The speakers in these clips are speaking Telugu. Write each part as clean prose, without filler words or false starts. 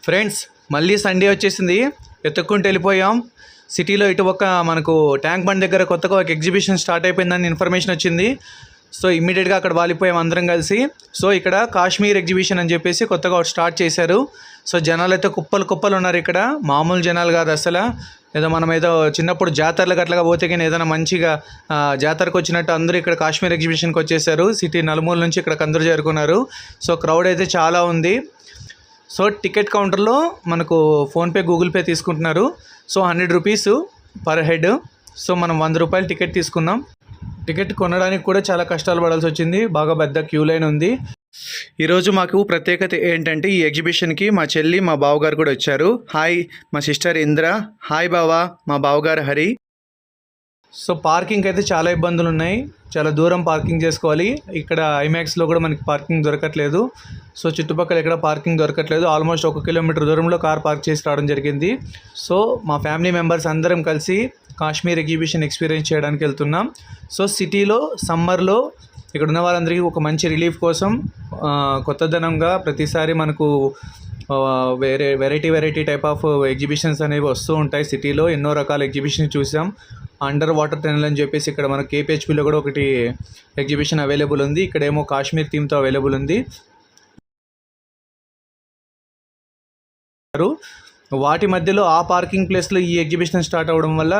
ఫ్రెండ్స్ మళ్ళీ సండే వచ్చేసింది, ఎత్తుక్కుంటూ వెళ్ళిపోయాం. సిటీలో ఇటు ఒక మనకు ట్యాంక్ బండ్ దగ్గర కొత్తగా ఒక ఎగ్జిబిషన్ స్టార్ట్ అయిపోయిందని ఇన్ఫర్మేషన్ వచ్చింది. సో ఇమ్మీడియట్గా అక్కడ వాలిపోయాం అందరం కలిసి. సో ఇక్కడ కాశ్మీర్ ఎగ్జిబిషన్ అని చెప్పేసి కొత్తగా స్టార్ట్ చేశారు. సో జనాలు అయితే కుప్పలు కుప్పలు ఉన్నారు ఇక్కడ, మామూలు జనాలు కాదు అసలు. ఏదో మనం ఏదో చిన్నప్పుడు జాతరలకు అట్లాగా పోతే కానీ ఏదైనా మంచిగా జాతరకు వచ్చినట్టు అందరూ ఇక్కడ కాశ్మీర్ ఎగ్జిబిషన్కి వచ్చేసారు. సిటీ నలుమూల నుంచి ఇక్కడికి అందరూ చేరుకున్నారు. సో క్రౌడ్ అయితే చాలా ఉంది. సో టికెట్ కౌంటర్లో మనకు ఫోన్పే గూగుల్ పే తీసుకుంటున్నారు. So 100 rupees per head. So మనం 100 రూపాయలు టికెట్ తీసుకున్నాం. టికెట్ కొనడానికి కూడా చాలా కష్టాలు పడాల్సి వచ్చింది, బాగా పెద్ద క్యూ లైన్ ఉంది. ఈరోజు మాకు ప్రత్యేకత ఏంటంటే ఈ ఎగ్జిబిషన్కి మా చెల్లి మా బావగారు కూడా వచ్చారు. హాయ్ మా సిస్టర్ ఇంద్ర. హాయ్ బావా, మా బావగారు హరి. సో పార్కింగ్ అయితే చాలా ఇబ్బందులు ఉన్నాయి, చాలా దూరం పార్కింగ్ చేసుకోవాలి. ఇక్కడ ఐమాక్స్లో కూడా మనకి పార్కింగ్ దొరకట్లేదు. సో చుట్టుపక్కల ఎక్కడ పార్కింగ్ దొరకట్లేదు. ఆల్మోస్ట్ 1 కిలోమీటర్ దూరంలో కార్ పార్క్ చేసి రావడం జరిగింది. సో మా ఫ్యామిలీ మెంబర్స్ అందరం కలిసి కాశ్మీర్ ఎగ్జిబిషన్ ఎక్స్పీరియన్స్ చేయడానికి వెళ్తున్నాం. సో సిటీలో సమ్మర్లో ఇక్కడ ఉన్న వాళ్ళందరికీ ఒక మంచి రిలీఫ్ కోసం కొత్తదనంగా ప్రతిసారి మనకు వెరైటీ టైప్ ఆఫ్ ఎగ్జిబిషన్స్ అనేవి వస్తూ ఉంటాయి. సిటీలో ఎన్నో రకాల ఎగ్జిబిషన్ చూసాం. అండర్ వాటర్ టనల్ అని చెప్పేసి ఇక్కడ మన కేపీహెచ్పీలో కూడా ఒకటి ఎగ్జిబిషన్ అవైలబుల్ ఉంది. ఇక్కడేమో కాశ్మీర్ థీమ్తో అవైలబుల్ ఉంది. వాటి మధ్యలో ఆ పార్కింగ్ ప్లేస్లో ఈ ఎగ్జిబిషన్ స్టార్ట్ అవ్వడం వల్ల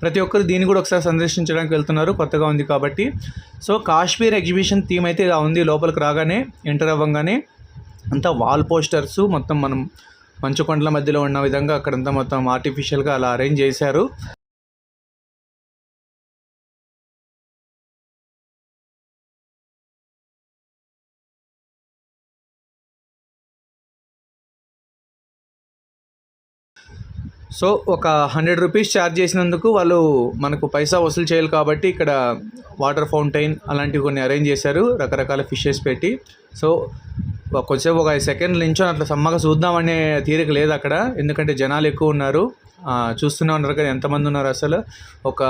ప్రతి ఒక్కరు దీన్ని కూడా ఒకసారి సందర్శించడానికి వెళ్తున్నారు, కొత్తగా ఉంది కాబట్టి. సో కాశ్మీర్ ఎగ్జిబిషన్ థీమ్ అయితే ఇలా ఉంది. లోపలికి రాగానే ఎంటర్ అవ్వగానే అంతా వాల్ పోస్టర్స్ మొత్తం మనం మంచు కొండల మధ్యలో ఉన్న విధంగా అక్కడంతా మొత్తం ఆర్టిఫిషియల్గా అలా అరేంజ్ చేశారు. సో ఒక 100 రూపీస్ ఛార్జ్ చేసినందుకు వాళ్ళు మనకు పైసా వసూలు చేయాలి కాబట్టి ఇక్కడ వాటర్ ఫౌంటైన్ అలాంటివి కొన్ని అరేంజ్ చేశారు, రకరకాల ఫిషెస్ పెట్టి. సో కొంచెంసేపు ఒక 5 సెకండ్ల నుంచో అట్లా సమ్మగా చూద్దామనే తీరిక లేదు అక్కడ, ఎందుకంటే జనాలు ఎక్కువ ఉన్నారు. చూస్తూనే ఉన్నారు కదా ఎంతమంది ఉన్నారు అసలు. ఒక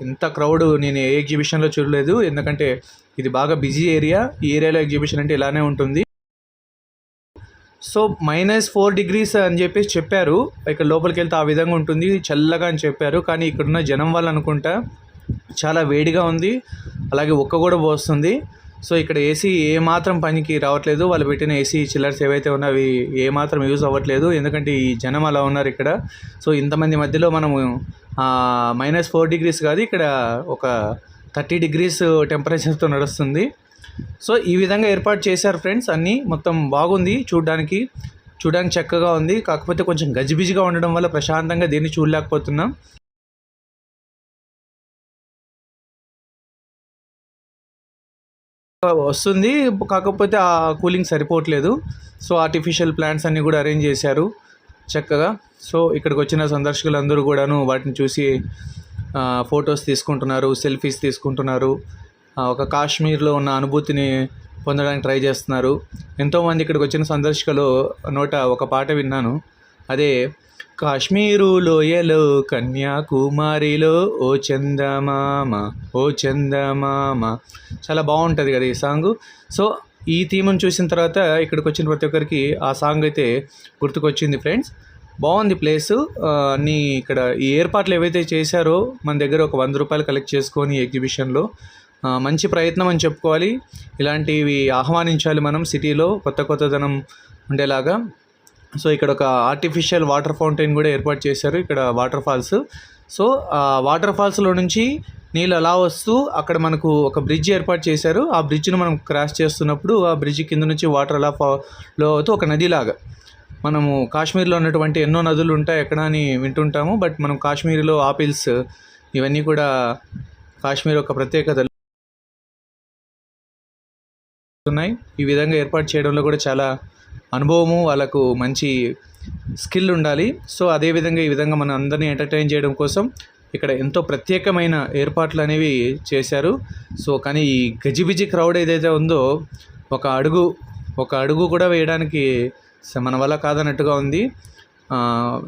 ఎంత క్రౌడ్ నేను ఏ ఎగ్జిబిషన్లో చూడలేదు, ఎందుకంటే ఇది బాగా బిజీ ఏరియా. ఈ ఏరియాలో ఎగ్జిబిషన్ అంటే ఇలానే ఉంటుంది. సో -4 degrees అని చెప్పేసి చెప్పారు. ఇక్కడ లోపలికి వెళ్తే ఆ విధంగా ఉంటుంది, చల్లగా అని చెప్పారు. కానీ ఇక్కడున్న జనం వల్ల అనుకుంటా చాలా వేడిగా ఉంది, అలాగే ఉక్క కూడా పోస్తుంది. సో ఇక్కడ ఏసీ ఏమాత్రం పనికి రావట్లేదు. వాళ్ళు పెట్టిన ఏసీ చిల్లర్స్ ఏవైతే ఉన్నవి ఏమాత్రం యూజ్ అవ్వట్లేదు, ఎందుకంటే ఈ జనం అలా ఉన్నారు ఇక్కడ. సో ఇంతమంది మధ్యలో మనము -4 degrees కాదు, ఇక్కడ ఒక 30 degrees టెంపరేచర్తో నడుస్తుంది. సో ఈ విధంగా ఏర్పాటు చేశారు ఫ్రెండ్స్. అన్నీ మొత్తం బాగుంది, చూడడానికి చక్కగా ఉంది. కాకపోతే కొంచెం గజిబిజిగా ఉండడం వల్ల ప్రశాంతంగా దీన్ని చూడలేకపోతున్నాం. వస్తుంది, కాకపోతే ఆ కూలింగ్ సరిపోవట్లేదు. సో ఆర్టిఫిషియల్ ప్లాంట్స్ అన్నీ కూడా అరేంజ్ చేశారు చక్కగా. సో ఇక్కడికి వచ్చిన సందర్శకులందరూ కూడాను వాటిని చూసి ఫొటోస్ తీసుకుంటున్నారు, సెల్ఫీస్ తీసుకుంటున్నారు. ఒక కాశ్మీర్లో ఉన్న అనుభూతిని పొందడానికి ట్రై చేస్తున్నారు. ఎంతోమంది ఇక్కడికి వచ్చిన సందర్శకులు నోట ఒక పాట విన్నాను, అదే కాశ్మీరు లోయలో కన్యాకుమారిలో ఓ చందమామ ఓ చందమామ. చాలా బాగుంటుంది కదా ఈ సాంగ్. సో ఈ థీమ్ను చూసిన తర్వాత ఇక్కడికి వచ్చిన ప్రతి ఒక్కరికి ఆ సాంగ్ అయితే గుర్తుకొచ్చింది ఫ్రెండ్స్. బాగుంది ప్లేసు. అన్నీ ఇక్కడ ఈ ఏర్పాట్లు ఏవైతే చేశారో మన దగ్గర ఒక 100 రూపాయలు కలెక్ట్ చేసుకొని ఎగ్జిబిషన్లో మంచి ప్రయత్నం అని చెప్పుకోవాలి. ఇలాంటివి ఆహ్వానించాలి మనం సిటీలో కొత్తదనం ఉండేలాగా. సో ఇక్కడ ఒక ఆర్టిఫిషియల్ వాటర్ ఫౌంటైన్ కూడా ఏర్పాటు చేశారు, ఇక్కడ వాటర్ ఫాల్స్. సో వాటర్ ఫాల్స్లో నుంచి నీళ్ళు అలా వస్తూ అక్కడ మనకు ఒక బ్రిడ్జ్ ఏర్పాటు చేశారు. ఆ బ్రిడ్జ్ను మనం క్రాస్ చేస్తున్నప్పుడు ఆ బ్రిడ్జ్ కింద నుంచి వాటర్ అలా ఫ్లో అవుతూ ఒక నదిలాగా. మనము కాశ్మీర్లో ఉన్నటువంటి ఎన్నో నదులు ఉంటాయి ఎక్కడ అని వింటుంటాము, బట్ మనం కాశ్మీర్లో ఆపిల్స్ ఇవన్నీ కూడా కాశ్మీర్ ఒక ప్రత్యేకత ఉన్నాయి. ఈ విధంగా ఏర్పాటు చేయడంలో కూడా చాలా అనుభవము, వాళ్ళకు మంచి స్కిల్ ఉండాలి. సో అదేవిధంగా ఈ విధంగా మన అందరినీ ఎంటర్టైన్ చేయడం కోసం ఇక్కడ ఎంతో ప్రత్యేకమైన ఏర్పాట్లు అనేవి చేశారు. సో కానీ ఈ గజిబిజి క్రౌడ్ ఏదైతే ఉందో ఒక అడుగు కూడా వేయడానికి మన వల్ల కాదన్నట్టుగా ఉంది.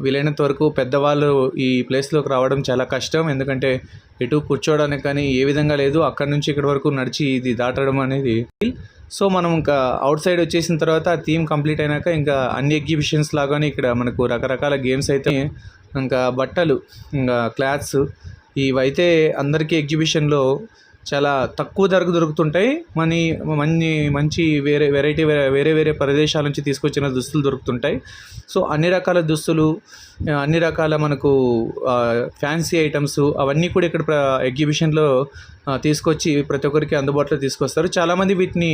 వీలైనంత వరకు పెద్దవాళ్ళు ఈ ప్లేస్లోకి రావడం చాలా కష్టం, ఎందుకంటే ఎటు కూర్చోవడానికి కానీ ఏ విధంగా లేదు. అక్కడి నుంచి ఇక్కడి వరకు నడిచి ఇది దాటడం అనేది. సో మనం ఇంకా అవుట్ సైడ్ వచ్చేసిన తర్వాత ఆ థీమ్ కంప్లీట్ అయినాక ఇంకా అన్ని ఎగ్జిబిషన్స్ లాగానే ఇక్కడ మనకు రకరకాల గేమ్స్ అయితే, ఇంకా బట్టలు, ఇంకా క్లాత్స్, ఇవైతే అందరికీ ఎగ్జిబిషన్లో చాలా తక్కువ ధరకు దొరుకుతుంటాయి. మంచి వెరైటీ వేరే ప్రదేశాల నుంచి తీసుకొచ్చిన దుస్తులు దొరుకుతుంటాయి. సో అన్ని రకాల దుస్తులు, అన్ని రకాల మనకు ఫ్యాన్సీ ఐటమ్స్ అవన్నీ కూడా ఇక్కడ ఎగ్జిబిషన్లో తీసుకొచ్చి ప్రతి ఒక్కరికి అందుబాటులో తీసుకొస్తారు. చాలామంది వీటిని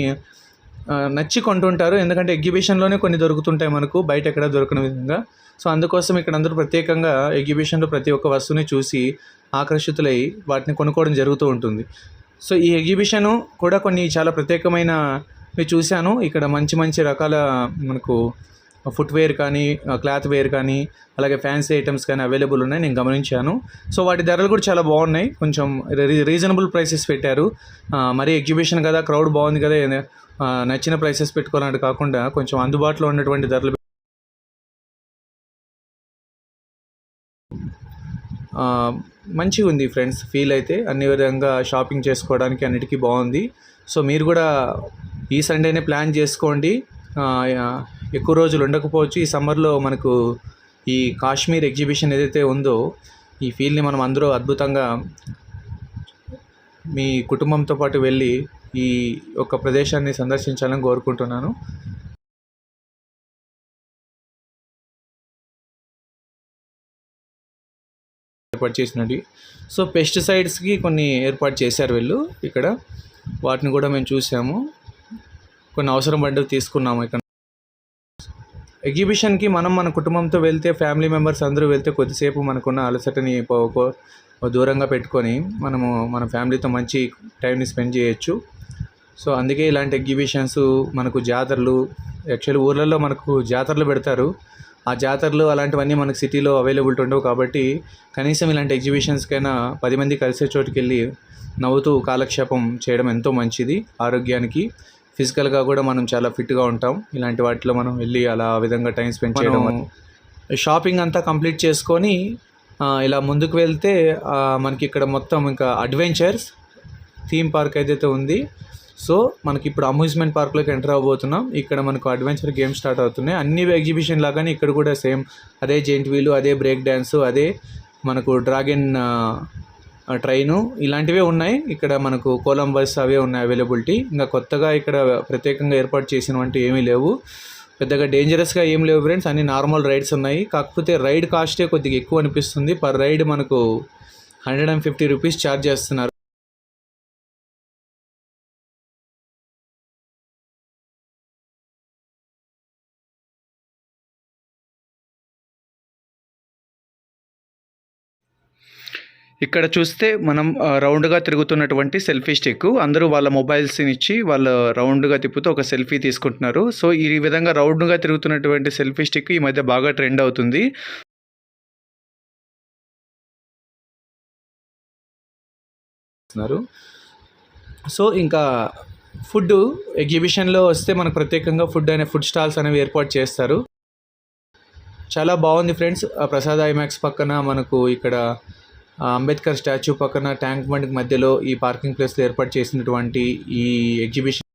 నచ్చి కొంటుంటారు, ఎందుకంటే ఎగ్జిబిషన్లోనే కొన్ని దొరుకుతుంటాయి మనకు బయట ఎక్కడ దొరకని విధంగా. సో అందుకోసం ఇక్కడ అందరూ ప్రత్యేకంగా ఎగ్జిబిషన్లో ప్రతి ఒక్క వస్తువుని చూసి ఆకర్షితులై వాటిని కొనుక్కోవడం జరుగుతూ ఉంటుంది. సో ఈ ఎగ్జిబిషను కూడా కొన్ని చాలా ప్రత్యేకమైనవి చూశాను. ఇక్కడ మంచి రకాల మనకు ఫుట్వేర్ కానీ, క్లాత్ వేర్ కానీ, అలాగే ఫ్యాన్సీ ఐటమ్స్ కానీ అవైలబుల్ ఉన్నాయి, నేను గమనించాను. సో వాటి ధరలు కూడా చాలా బాగున్నాయి, కొంచెం రీజనబుల్ ప్రైసెస్ పెట్టారు. మరీ ఎగ్జిబిషన్ కదా, క్రౌడ్ బాగుంది కదా, నచ్చిన ప్రైసెస్ పెట్టుకోవాలంటే కాకుండా కొంచెం అందుబాటులో ఉన్నటువంటి ధరలు మంచిగా ఉంది ఫ్రెండ్స్. ఫీల్ అయితే అన్ని విధంగా షాపింగ్ చేసుకోవడానికి అన్నిటికీ బాగుంది. సో మీరు కూడా ఈ సండేనే ప్లాన్ చేసుకోండి. ఎక్కువ రోజులు ఉండకపోవచ్చు. ఈ సమ్మర్లో మనకు ఈ కాశ్మీర్ ఎగ్జిబిషన్ ఏదైతే ఉందో, ఈ ఫీల్ని మనం అందరూ అద్భుతంగా మీ కుటుంబంతో పాటు వెళ్ళి ఈ యొక్క ప్రదేశాన్ని సందర్శించాలని కోరుకుంటున్నాను. ఏర్పాటు చేసినవి. సో పెస్టిసైడ్స్కి కొన్ని ఏర్పాటు చేశారు వీళ్ళు ఇక్కడ, వాటిని కూడా మేము చూసాము, కొన్ని అవసరం పడ్డవి తీసుకున్నాము. ఇక్కడ ఎగ్జిబిషన్కి మన కుటుంబంతో వెళ్తే, ఫ్యామిలీ మెంబర్స్ అందరూ వెళ్తే కొద్దిసేపు మనకున్న అలసటని దూరంగా పెట్టుకొని మనము మన ఫ్యామిలీతో మంచి టైంని స్పెండ్ చేయొచ్చు. సో అందుకే ఇలాంటి ఎగ్జిబిషన్స్, మనకు జాతరలు, యాక్చువల్లీ ఊర్లలో మనకు జాతరలు పెడతారు. ఆ జాతరలు అలాంటివన్నీ మనకు సిటీలో అవైలబిలిటీ ఉండవు, కాబట్టి కనీసం ఇలాంటి ఎగ్జిబిషన్స్కైనా 10 మంది కలిసే చోటుకి వెళ్ళి నవ్వుతూ కాలక్షేపం చేయడం ఎంతో మంచిది ఆరోగ్యానికి. ఫిజికల్గా కూడా మనం చాలా ఫిట్గా ఉంటాం ఇలాంటి వాటిలో మనం వెళ్ళి అలా ఆ విధంగా టైం స్పెండ్ చేయడం. షాపింగ్ అంతా కంప్లీట్ చేసుకొని ఇలా ముందుకు వెళ్తే మనకి ఇక్కడ మొత్తం ఇంకా అడ్వెంచర్స్ థీమ్ పార్క్ ఏదైతే ఉంది, సో మనకి ఇప్పుడు అమ్యూజ్మెంట్ పార్క్లోకి ఎంటర్ అవ్వబోతున్నాం. ఇక్కడ మనకు అడ్వెంచర్ గేమ్స్ స్టార్ట్ అవుతున్నాయి. అన్ని ఎగ్జిబిషన్ లాగానే ఇక్కడ కూడా సేమ్ అదే జెయింట్ వీలు, అదే బ్రేక్ డ్యాన్సు, అదే మనకు డ్రాగన్ ట్రైను, ఇలాంటివే ఉన్నాయి. ఇక్కడ మనకు కొలంబస్ అవే ఉన్నాయి అవైలబిలిటీ. ఇంకా కొత్తగా ఇక్కడ ప్రత్యేకంగా ఏర్పాటు చేసినవంటి ఏమీ లేవు, పెద్దగా డేంజరస్గా ఏం లేవు ఫ్రెండ్స్. అన్ని నార్మల్ రైడ్స్ ఉన్నాయి. కాకపోతే రైడ్ కాస్టే కొద్దిగా ఎక్కువ అనిపిస్తుంది. పర్ రైడ్ మనకు 150 రూపీస్ ఛార్జ్ చేస్తున్నారు. ఇక్కడ చూస్తే మనం రౌండ్గా తిరుగుతున్నటువంటి సెల్ఫీ స్టిక్, అందరూ వాళ్ళ మొబైల్స్ని ఇచ్చి వాళ్ళు రౌండ్గా తిప్పుతూ ఒక సెల్ఫీ తీసుకుంటున్నారు. సో ఈ విధంగా రౌండ్గా తిరుగుతున్నటువంటి సెల్ఫీ స్టిక్ ఈ మధ్య బాగా ట్రెండ్ అవుతుంది. సో ఇంకా ఫుడ్ ఎగ్జిబిషన్లో వస్తే మనకు ప్రత్యేకంగా ఫుడ్ స్టాల్స్ అనేవి ఏర్పాటు చేస్తారు. చాలా బాగుంది ఫ్రెండ్స్. ప్రసాద్ ఐమాక్స్ పక్కన మనకు ఇక్కడ అంబేద్కర్ స్టాచ్యూ పక్కన ట్యాంక్ బండ్ మధ్యలో ఈ పార్కింగ్ ప్లేస్లో ఏర్పాటు చేసినటువంటి ఈ ఎగ్జిబిషన్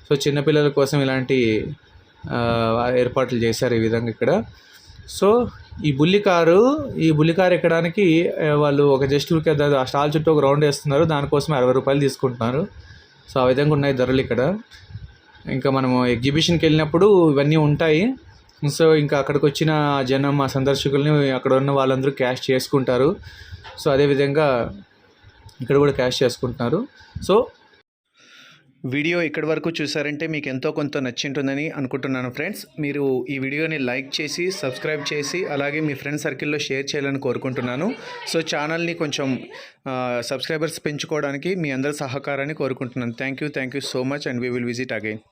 సో చిన్నపిల్లల కోసం ఇలాంటి ఏర్పాట్లు చేశారు ఈ విధంగా ఇక్కడ. సో ఈ బుల్లి కారు ఎక్కడానికి వాళ్ళు ఒక జస్ట్ ఆ స్టాల్ చుట్టూ ఒక రౌండ్ వేస్తున్నారు, దానికోసం 60 రూపాయలు తీసుకుంటున్నారు. సో ఆ విధంగా ఉన్నాయి ధరలు ఇక్కడ. ఇంకా మనము ఎగ్జిబిషన్కి వెళ్ళినప్పుడు ఇవన్నీ ఉంటాయి. సో ఇంకా అక్కడికి వచ్చిన జనం, ఆ సందర్శకుల్ని అక్కడ ఉన్న వాళ్ళందరూ క్యాష్ చేసుకుంటారు. సో అదేవిధంగా ఇక్కడ కూడా క్యాష్ చేసుకుంటున్నారు. సో వీడియో ఇక్కడి వరకు చూసారంటే మీకు ఎంతో కొంత నచ్చింటుందని అనుకుంటున్నాను ఫ్రెండ్స్. మీరు ఈ వీడియోని లైక్ చేసి, సబ్స్క్రైబ్ చేసి, అలాగే మీ ఫ్రెండ్ సర్కిల్లో షేర్ చేయాలని కోరుకుంటున్నాను. సో ఛానల్ని కొంచెం సబ్స్క్రైబర్స్ పెంచుకోవడానికి మీ అందరి సహకారాన్ని కోరుకుంటున్నాను. Thank you so much and we will visit again.